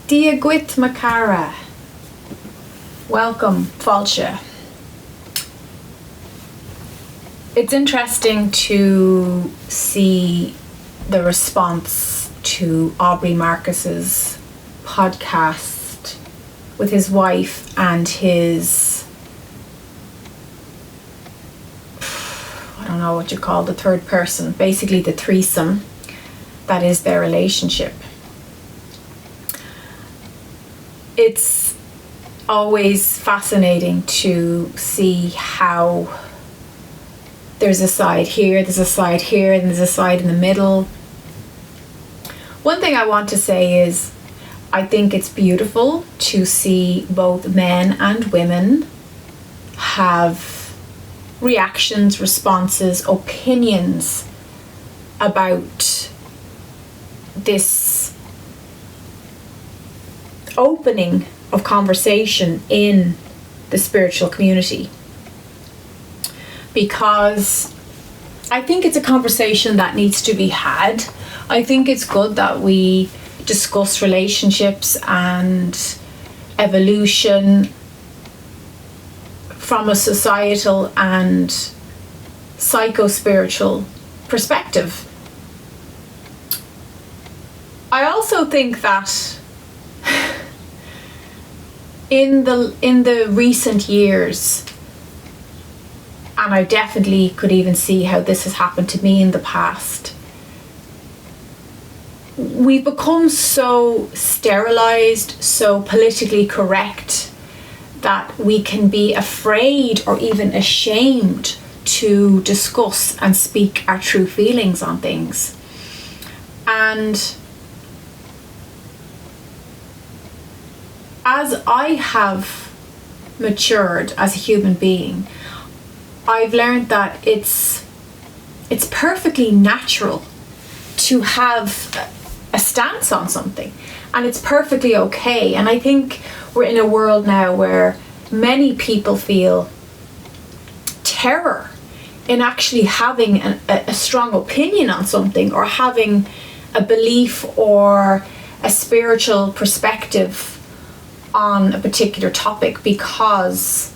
Diagwit Makara. Welcome, Falsha. It's interesting to see the response to Aubrey Marcus's podcast with his wife and his, I don't know what you call the third person, basically the threesome that is their relationship. It's always fascinating to see how there's a side here, there's a side here, and there's a side in the middle. One thing I want to say is I think it's beautiful to see both men and women have reactions, responses, opinions about this opening of conversation in the spiritual community, because I think it's a conversation that needs to be had. I think it's good that we discuss relationships and evolution from a societal and psycho-spiritual perspective. I also think that in the recent years, and I definitely could even see how this has happened to me in the past, we've become so sterilized, so politically correct, that we can be afraid or even ashamed to discuss and speak our true feelings on things. And as I have matured as a human being, I've learned that it's perfectly natural to have a stance on something, and it's perfectly okay. And I think we're in a world now where many people feel terror in actually having a strong opinion on something, or having a belief or a spiritual perspective on a particular topic, because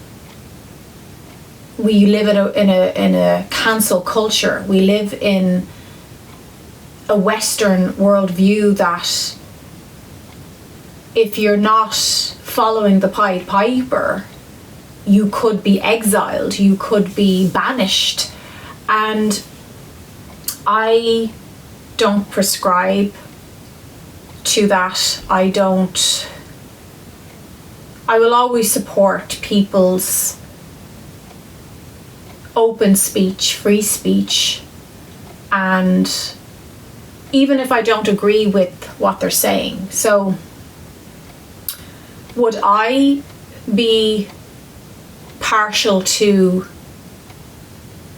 we live in a cancel culture. We live in a Western worldview that if you're not following the Pied Piper, you could be exiled, you could be banished. And I don't prescribe to that. I will always support people's open speech, free speech, and even if I don't agree with what they're saying. So would I be partial to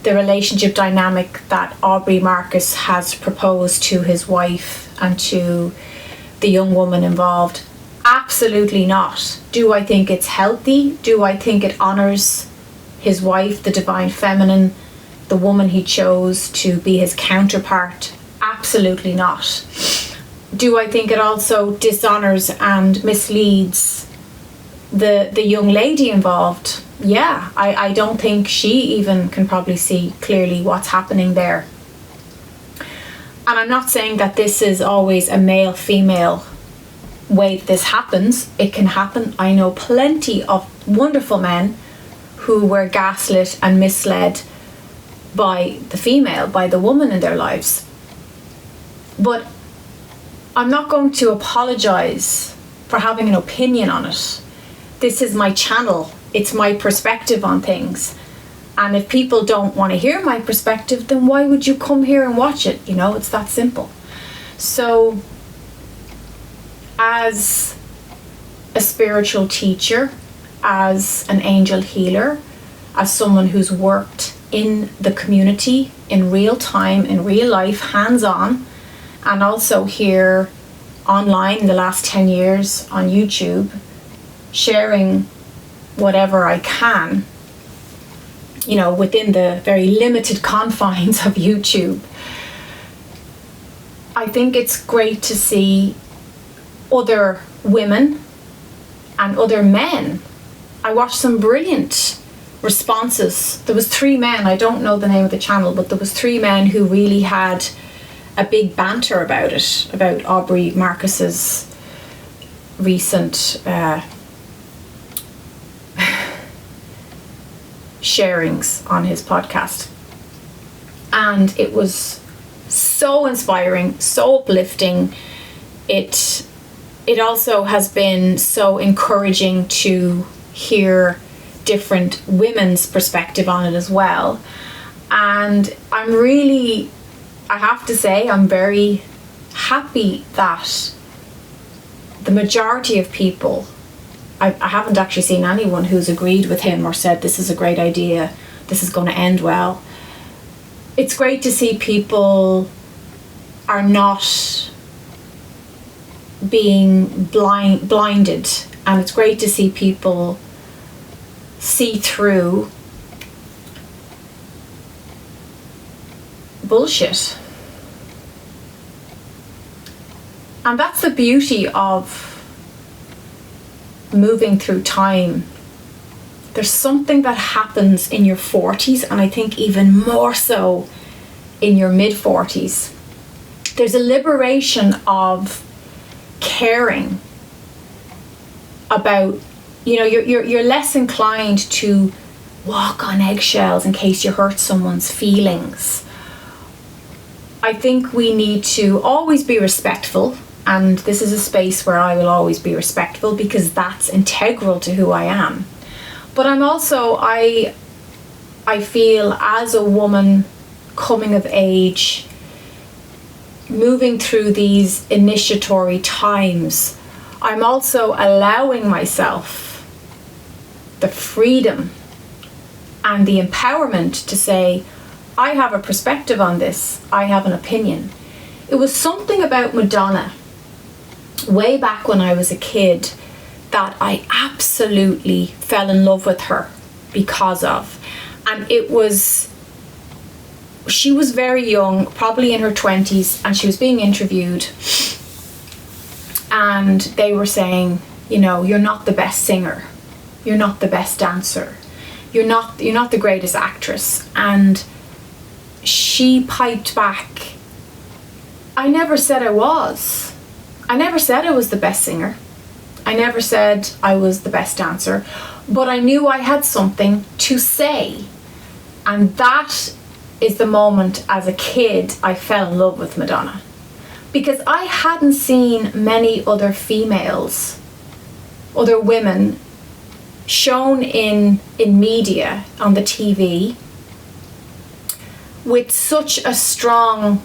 the relationship dynamic that Aubrey Marcus has proposed to his wife and to the young woman involved? Absolutely not. Do I think it's healthy? Do I think it honors his wife, the divine feminine, the woman he chose to be his counterpart? Absolutely not. Do I think it also dishonors and misleads the young lady involved? Yeah, I don't think she even can probably see clearly what's happening there. And I'm not saying that this is always a male-female way that this happens. It can happen. I know plenty of wonderful men who were gaslit and misled by the female, by the woman in their lives. But I'm not going to apologize for having an opinion on it. This is my channel. It's my perspective on things. And if people don't want to hear my perspective, then why would you come here and watch it? You know, it's that simple. So, as a spiritual teacher, as an angel healer, as someone who's worked in the community in real time, in real life, hands-on, and also here online in the last 10 years on YouTube, sharing whatever I can, you know, within the very limited confines of YouTube. I think it's great to see other women and other men. I watched some brilliant responses. There was 3 men, I don't know the name of the channel, but there was 3 men who really had a big banter about it, about Aubrey Marcus's recent sharings on his podcast. And it was so inspiring, so uplifting. It also has been so encouraging to hear different women's perspective on it as well. And I have to say, I'm very happy that the majority of people, I haven't actually seen anyone who's agreed with him or said this is a great idea, this is going to end well. It's great to see people are not being blinded, and it's great to see people see through bullshit. And that's the beauty of moving through time. There's something that happens in your 40s, and I think even more so in your mid-40s. There's a liberation of caring about, you're less inclined to walk on eggshells in case you hurt someone's feelings. I think we need to always be respectful, and this is a space where I will always be respectful because that's integral to who I am. But I'm also, I feel as a woman coming of age, moving through these initiatory times, I'm also allowing myself the freedom and the empowerment to say, I have a perspective on this, I have an opinion. It was something about Madonna way back when I was a kid that I absolutely fell in love with her because of. And she was very young, probably in her 20s, and she was being interviewed, and they were saying, you're not the best singer, you're not the best dancer, you're not the greatest actress. And she piped back, I never said I was. I never said I was the best singer. I never said I was the best dancer, but I knew I had something to say. And that is the moment as a kid I fell in love with Madonna. Because I hadn't seen many other females, other women, shown in media, on the TV, with such a strong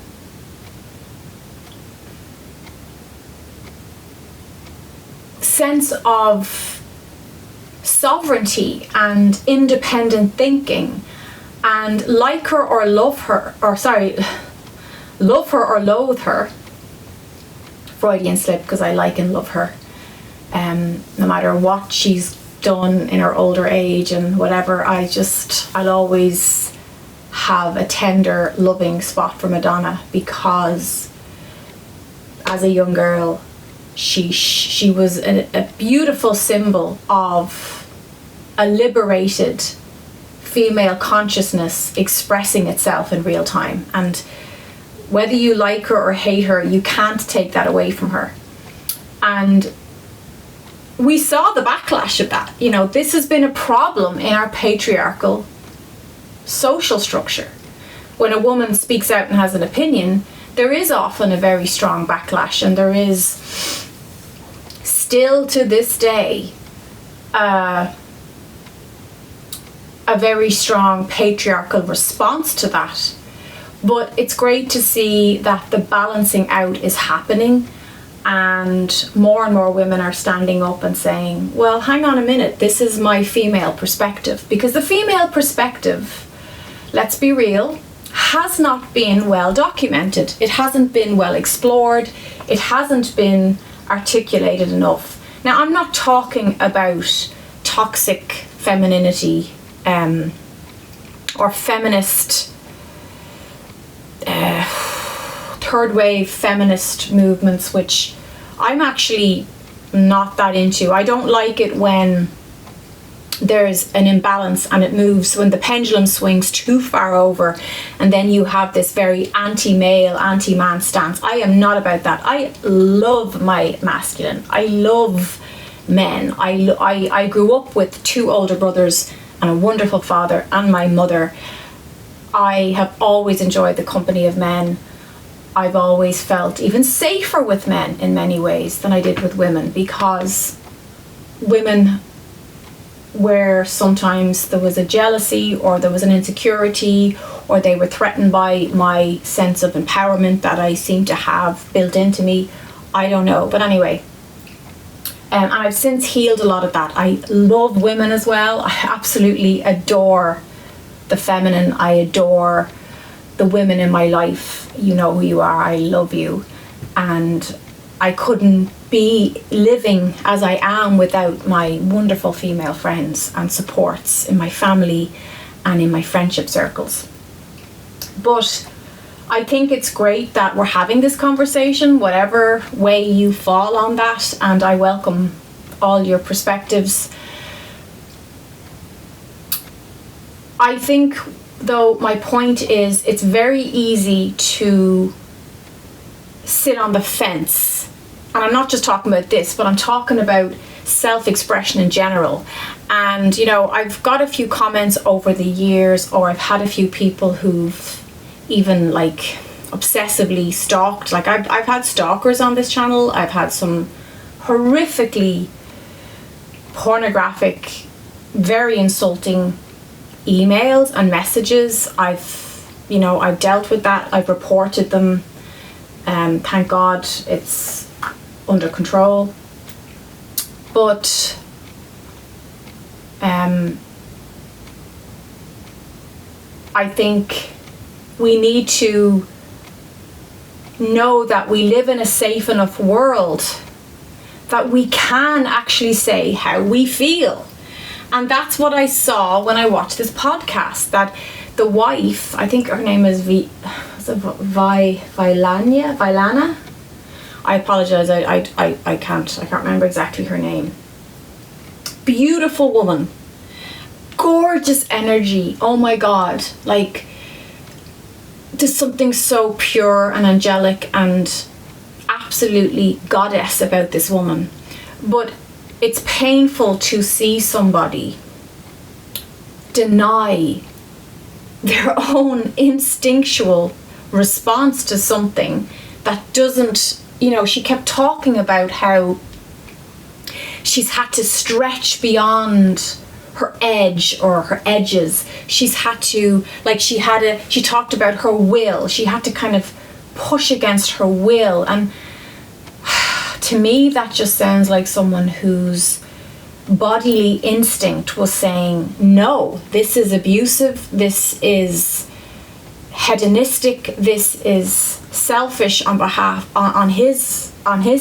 sense of sovereignty and independent thinking, and like her or love her, love her or loathe her, Freudian slip, because I like and love her, no matter what she's done in her older age and whatever, I'll always have a tender, loving spot for Madonna, because as a young girl, she was a beautiful symbol of a liberated female consciousness expressing itself in real time. And whether you like her or hate her, you can't take that away from her. And we saw the backlash of that. This has been a problem in our patriarchal social structure. When a woman speaks out and has an opinion, there is often a very strong backlash, and there is still to this day a very strong patriarchal response to that. But it's great to see that the balancing out is happening, and more women are standing up and saying, well, hang on a minute, this is my female perspective. Because the female perspective, let's be real, has not been well documented. It hasn't been well explored. It hasn't been articulated enough. Now, I'm not talking about toxic femininity or feminist, third wave feminist movements, which I'm actually not that into. I don't like it when there's an imbalance and it moves, when the pendulum swings too far over, and then you have this very anti-male, anti-man stance. I am not about that. I love my masculine. I love men. I grew up with 2 older brothers and a wonderful father and my mother. I have always enjoyed the company of men. I've always felt even safer with men in many ways than I did with women, because women, where sometimes there was a jealousy or there was an insecurity or they were threatened by my sense of empowerment that I seem to have built into me, I don't know. But anyway, and I've since healed a lot of that. I love women as well. I absolutely adore the feminine. I adore the women in my life. You know who you are. I love you. And I couldn't be living as I am without my wonderful female friends and supports in my family and in my friendship circles. But I think it's great that we're having this conversation, whatever way you fall on that, and I welcome all your perspectives. I think, though, my point is it's very easy to sit on the fence. And I'm not just talking about this, but I'm talking about self-expression in general. And, you know, I've got a few comments over the years, or I've had a few people who've even like obsessively stalked. Like I've had stalkers on this channel. I've had some horrifically pornographic, very insulting emails and messages. I've dealt with that. I've reported them. Thank God it's under control. But I think we need to know that we live in a safe enough world that we can actually say how we feel. And that's what I saw when I watched this podcast, that the wife, I think her name is Vailana. I apologize, I can't remember exactly her name. Beautiful woman, gorgeous energy. Oh my God, like there's something so pure and angelic and absolutely goddess about this woman. But it's painful to see somebody deny their own instinctual response to something that doesn't, she kept talking about how she's had to stretch beyond her edge or her edges. She's had to, she talked about her will. She had to kind of push against her will. And to me, that just sounds like someone whose bodily instinct was saying, no, this is abusive, this is hedonistic, this is selfish on his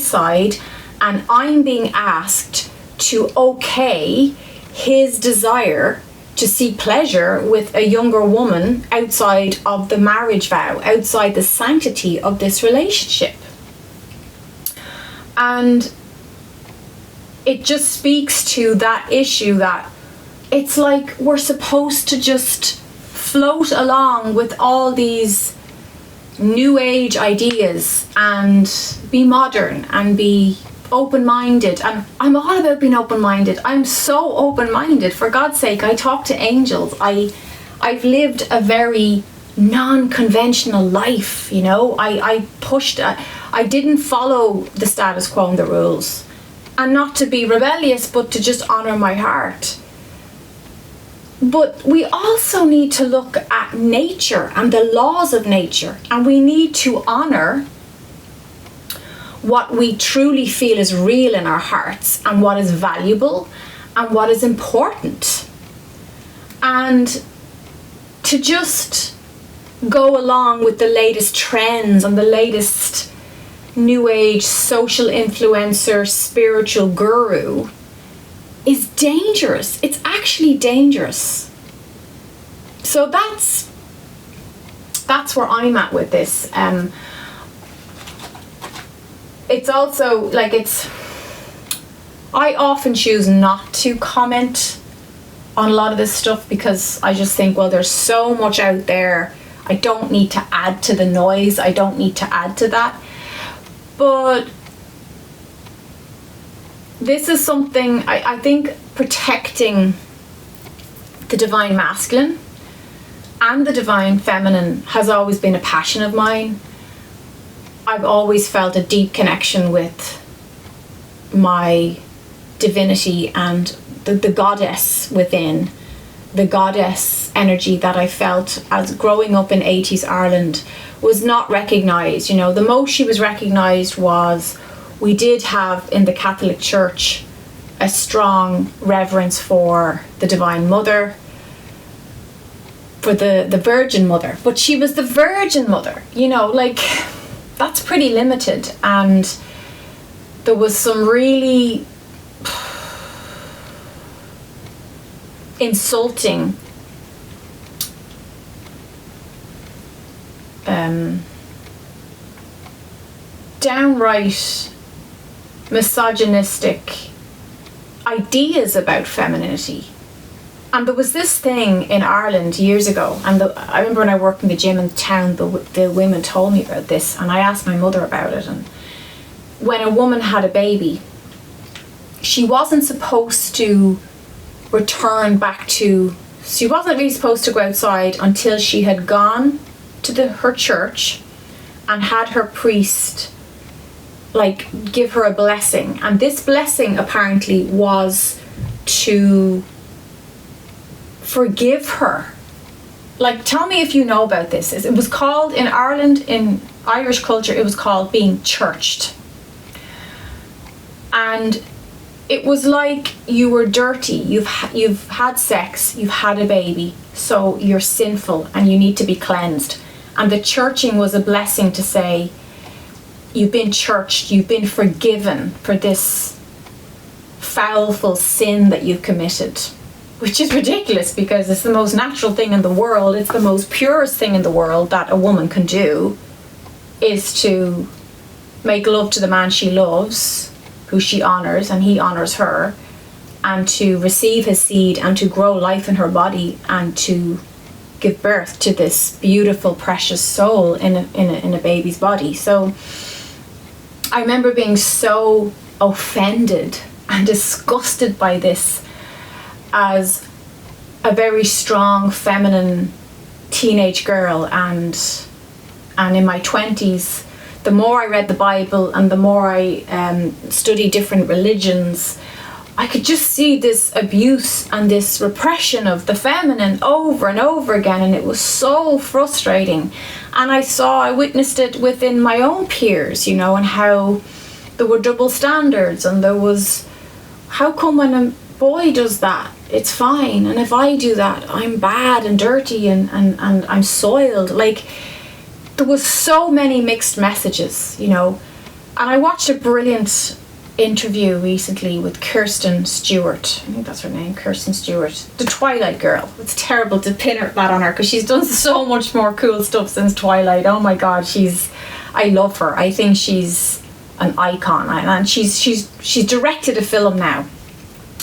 side, and I'm being asked to okay his desire to seek pleasure with a younger woman outside of the marriage vow, outside the sanctity of this relationship. And it just speaks to that issue that it's like we're supposed to just float along with all these new age ideas and be modern and be open-minded. And I'm all about being open-minded. I'm so open-minded, for God's sake. I talk to angels. I've lived a very non-conventional life, I didn't follow the status quo and the rules, and not to be rebellious, but to just honor my heart. But we also need to look at nature and the laws of nature, and we need to honor what we truly feel is real in our hearts and what is valuable and what is important. And to just go along with the latest trends and the latest new age social influencer, spiritual guru is dangerous. It's actually dangerous. So that's it's also like I often choose not to comment on a lot of this stuff because I just think, well, there's so much out there. I don't need to add to the noise. I don't need to add to that. But this is something I think protecting the divine masculine and the divine feminine has always been a passion of mine. I've always felt a deep connection with my divinity and the goddess within, the goddess energy that I felt as growing up in 80s Ireland was not recognised. You know, the most she was recognised was we did have in the Catholic Church a strong reverence for the Divine Mother, for the Virgin Mother, but she was the Virgin Mother, you know, like that's pretty limited. And there was some really insulting downright misogynistic ideas about femininity. And there was this thing in Ireland years ago, and I remember when I worked in the gym in town, the women told me about this, and I asked my mother about it. And when a woman had a baby, she wasn't supposed to return back to, she wasn't really supposed to go outside until she had gone to her church and had her priest like give her a blessing. And this blessing apparently was to forgive her. Like, tell me if you know about this. It was called in Ireland, in Irish culture, it was called being churched. And it was like you were dirty, you've had sex, you've had a baby, so you're sinful and you need to be cleansed. And the churching was a blessing to say, you've been churched, you've been forgiven for this foulful sin that you've committed. Which is ridiculous because it's the most natural thing in the world, it's the most purest thing in the world that a woman can do, is to make love to the man she loves, who she honours and he honours her, and to receive his seed and to grow life in her body and to give birth to this beautiful precious soul in a baby's body. So I remember being so offended and disgusted by this as a very strong feminine teenage girl, and in my 20s, the more I read the Bible and the more I studied different religions, I could just see this abuse and this repression of the feminine over and over again, and it was so frustrating. And I witnessed it within my own peers, you know, and how there were double standards, and there was, how come when a boy does that, it's fine, and if I do that, I'm bad and dirty and I'm soiled. Like, there was so many mixed messages, you know. And I watched a brilliant interview recently with Kirsten Stewart. I think that's her name, Kirsten Stewart, the Twilight girl. It's terrible to pin that on her because she's done so much more cool stuff since Twilight. Oh my god, I love her. I think she's an icon, and she's directed a film now,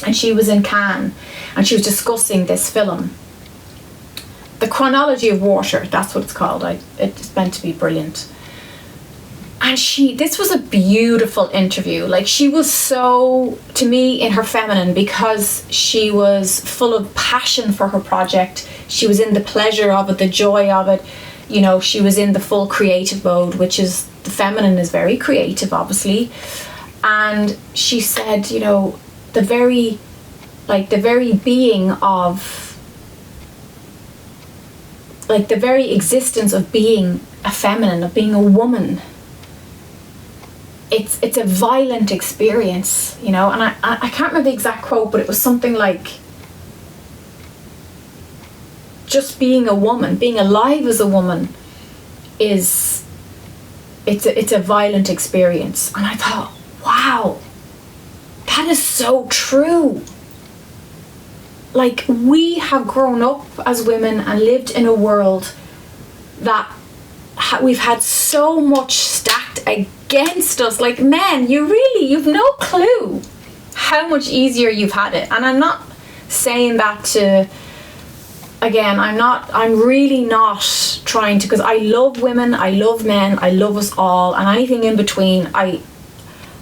and she was in Cannes and she was discussing this film, The Chronology of Water, that's what it's called. It's meant to be brilliant. And this was a beautiful interview. Like, she was so, to me, in her feminine, because she was full of passion for her project. She was in the pleasure of it, the joy of it. You know, she was in the full creative mode, which is, the feminine is very creative, obviously. And she said, you know, the very being of, like, the very existence of being a feminine, of being a woman, it's a violent experience, you know. And I can't remember the exact quote, but it was something like, just being a woman, being alive as a woman, it's a violent experience. And I thought, wow, that is so true. Like, we have grown up as women and lived in a world that we've had so much stacked against against us. Like, men, you've no clue how much easier you've had it. And I'm not saying that to, again, I'm really not trying to, because I love women, I love men, I love us all, and anything in between. I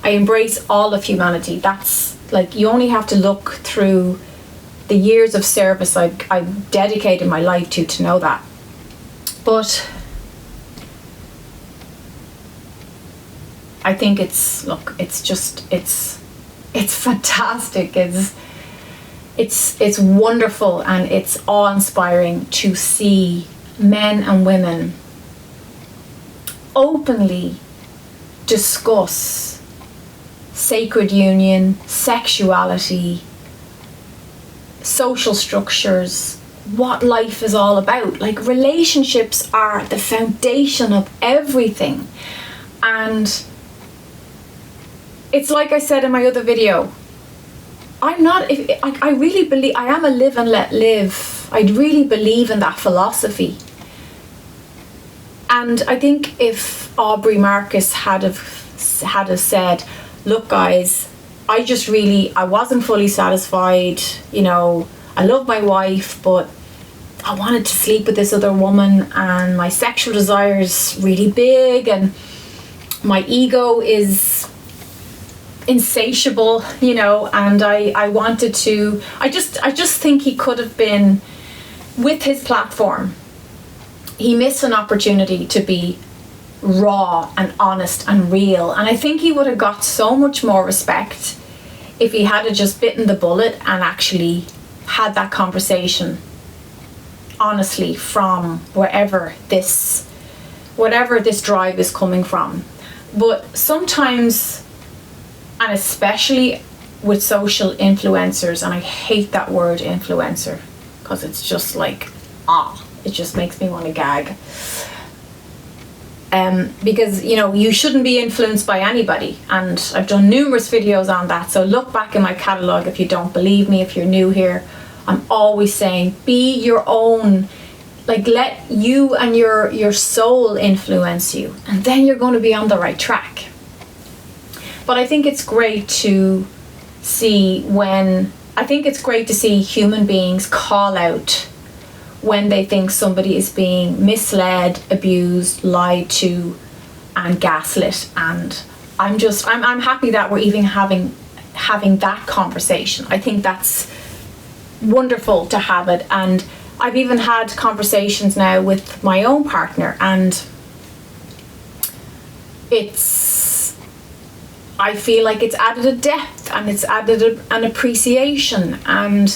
embrace all of humanity. That's like, you only have to look through the years of service I've dedicated my life to know that. But I think it's fantastic. It's wonderful, and it's awe-inspiring to see men and women openly discuss sacred union, sexuality, social structures, what life is all about. Like, relationships are the foundation of everything. And it's like I said in my other video, I really believe, I am a live and let live. I really believe in that philosophy. And I think if Aubrey Marcus had have said, look guys, I wasn't fully satisfied, I love my wife, but I wanted to sleep with this other woman, and my sexual desire is really big, and my ego is insatiable, and I wanted to, I just think he could have been, with his platform, he missed an opportunity to be raw and honest and real. And I think he would have got so much more respect if he had just bitten the bullet and actually had that conversation honestly from whatever this drive is coming from. But sometimes, and especially with social influencers, and I hate that word influencer because it's just like, it just makes me want to gag. Because you shouldn't be influenced by anybody, and I've done numerous videos on that, so look back in my catalogue if you don't believe me. If you're new here, I'm always saying, be your own, like, let you and your soul influence you, and then you're going to be on the right track. But I think it's great to see human beings call out when they think somebody is being misled, abused, lied to, and gaslit. And I'm happy that we're even having that conversation. I think that's wonderful to have it. And I've even had conversations now with my own partner, and I feel like it's added a depth, and it's added an appreciation. And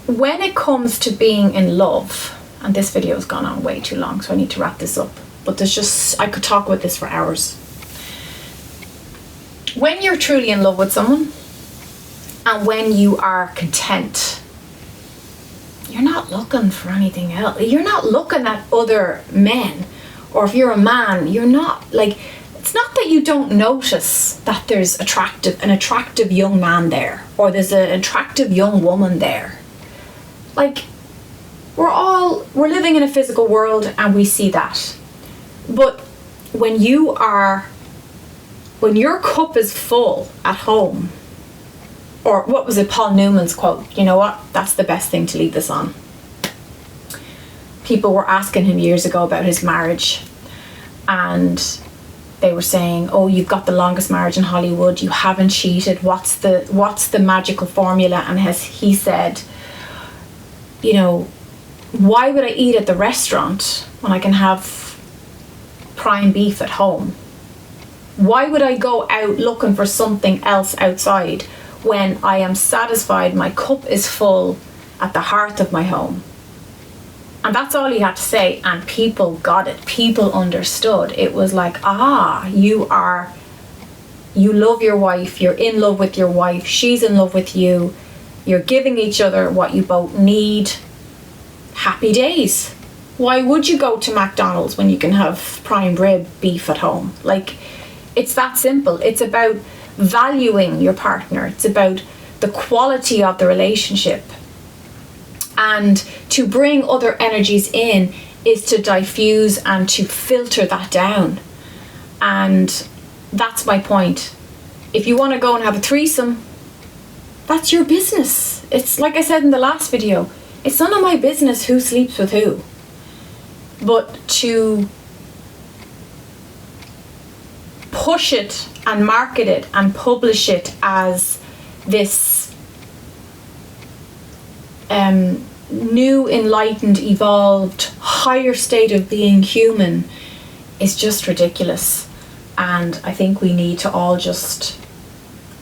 when it comes to being in love, and this video has gone on way too long, so I need to wrap this up, but I could talk about this for hours. When you're truly in love with someone, and when you are content, you're not looking for anything else. You're not looking at other men, or if you're a man, you're not, like, it's not that you don't notice that there's an attractive young man there, or there's an attractive young woman there. Like, we're living in a physical world, and we see that. But when your cup is full at home, or what was it, Paul Newman's quote, you know what, that's the best thing to leave this on. People were asking him years ago about his marriage, and they were saying, oh, you've got the longest marriage in Hollywood, you haven't cheated, what's the magical formula? And he said, why would I eat at the restaurant when I can have prime beef at home? Why would I go out looking for something else outside when I am satisfied, my cup is full at the hearth of my home? And that's all he had to say, and people got it. People understood. It was like, you love your wife, you're in love with your wife, she's in love with you, you're giving each other what you both need. Happy days. Why would you go to McDonald's when you can have prime rib beef at home? Like, it's that simple. It's about valuing your partner. It's about the quality of the relationship. And to bring other energies in is to diffuse and to filter that down. And that's my point. If you want to go and have a threesome, that's your business. It's like I said in the last video, it's none of my business who sleeps with who. But to push it and market it and publish it as this new, enlightened, evolved, higher state of being human is just ridiculous. And I think we need to all just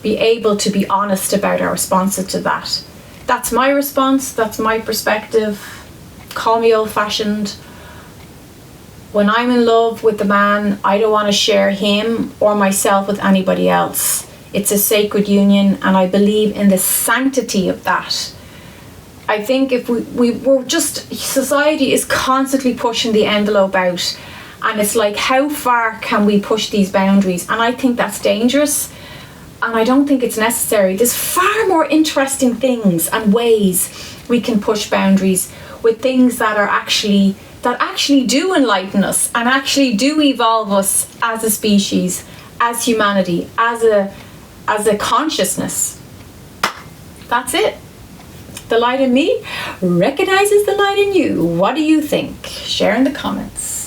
be able to be honest about our responses to that. That's my response, that's my perspective. Call me old-fashioned. When I'm in love with the man, I don't want to share him or myself with anybody else. It's a sacred union, and I believe in the sanctity of that. I think if we're just, society is constantly pushing the envelope out, and it's like, how far can we push these boundaries? And I think that's dangerous, and I don't think it's necessary. There's far more interesting things and ways we can push boundaries with things that actually do enlighten us and actually do evolve us as a species, as humanity, as a consciousness. That's it. The light in me recognizes the light in you. What do you think? Share in the comments.